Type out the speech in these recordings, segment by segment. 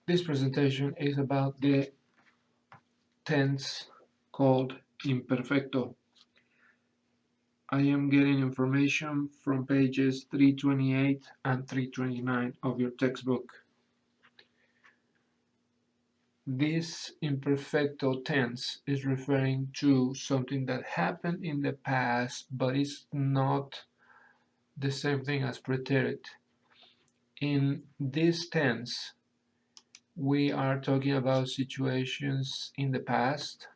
This presentation is about the tense called imperfecto. I am getting information from pages 328 and 329 of your textbook. This imperfecto tense is referring to something that happened in the past, but it's not the same thing as preterite. In this tense, we are talking about situations in the past,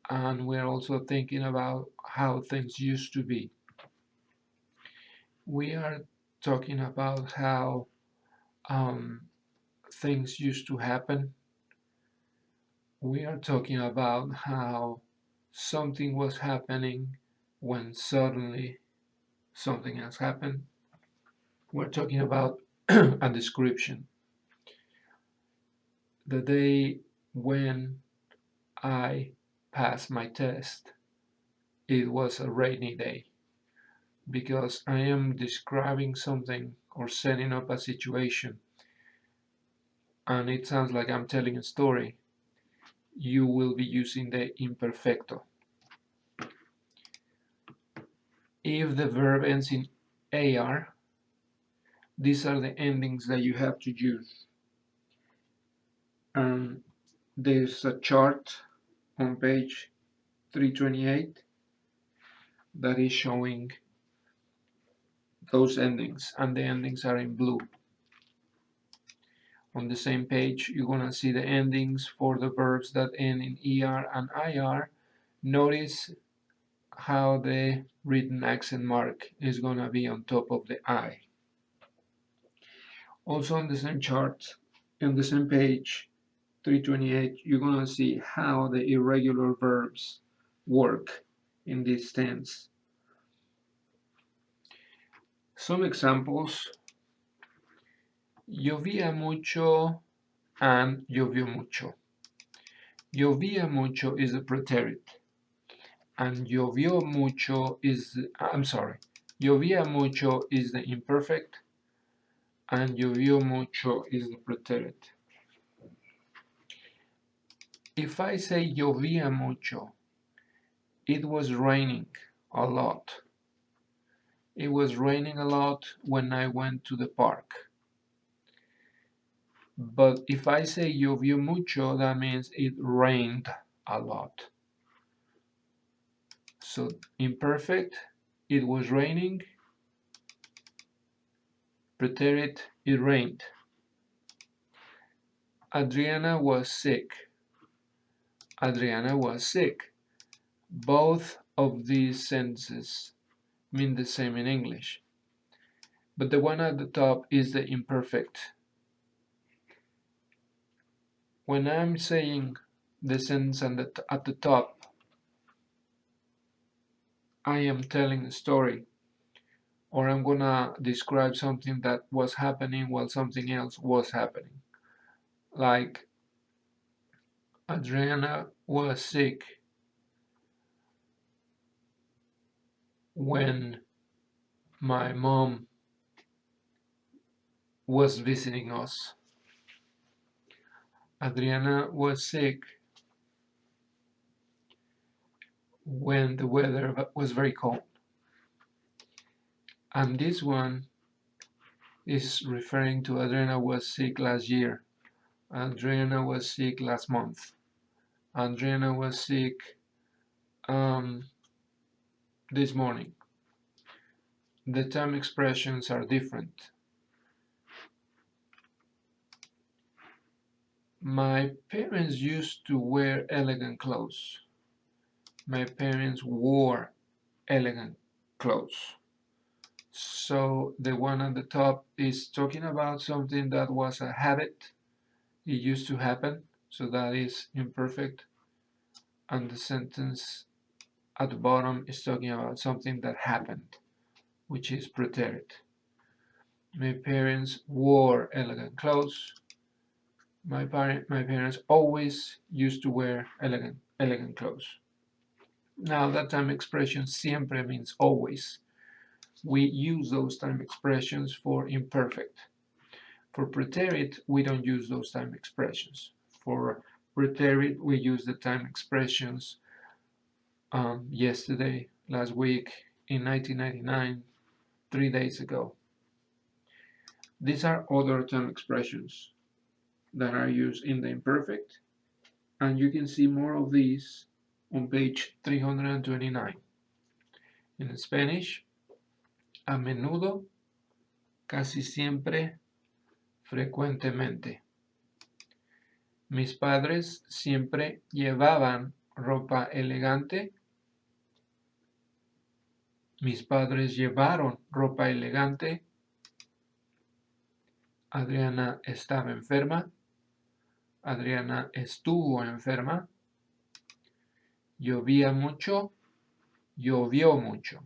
and we're also thinking about how things used to be. We are talking about how things used to happen. We are talking about how something was happening when suddenly something else happened. We're talking about a description. The day when I passed my test, it was a rainy day, because I am describing something or setting up a situation and it sounds like I'm telling a story. You will be using the imperfecto. If the verb ends in AR, these are the endings that you have to use. There's a chart on page 328 that is showing those endings, and the endings are in blue. On the same page, you're going to see the endings for the verbs that end in ER and IR. Notice how the written accent mark is going to be on top of the I. Also on the same chart, on the same page, 328, you're going to see how the irregular verbs work in this tense. Some examples: llovía mucho and llovió mucho. Llovía mucho is a preterite, and llovió mucho is, llovía mucho is the imperfect, and llovió mucho is the preterite. If I say llovía mucho, it was raining a lot. It was raining a lot when I went to the park. But if I say llovió mucho, that means it rained a lot. So imperfect, it was raining. Preterite, it rained. Adriana was sick. Adriana was sick. Both of these sentences mean the same in English, but the one at the top is the imperfect. When I'm saying the sentence at the top, I am telling a story, or I'm gonna describe something that was happening while something else was happening. Like, Adriana was sick when my mom was visiting us. Adriana was sick when the weather was very cold. And this one is referring to Adriana was sick last year. Adriana was sick last month. Adriana was sick this morning. The time expressions are different. My parents used to wear elegant clothes. My parents wore elegant clothes. So the one at the top is talking about something that was a habit. It used to happen, so that is imperfect. And the sentence at the bottom is talking about something that happened, which is preterite. My parents wore elegant clothes. My parents always used to wear elegant clothes. Now that time expression siempre means always. We use those time expressions for imperfect. For preterite, we don't use those time expressions. For preterite, we use the time expressions yesterday, last week, in 1999, 3 days ago. These are other time expressions that are used in the imperfect, and you can see more of these on page 329. In Spanish, a menudo, casi siempre, frecuentemente. Mis padres siempre llevaban ropa elegante. Mis padres llevaron ropa elegante. Adriana estaba enferma. Adriana estuvo enferma. Llovía mucho. Llovió mucho.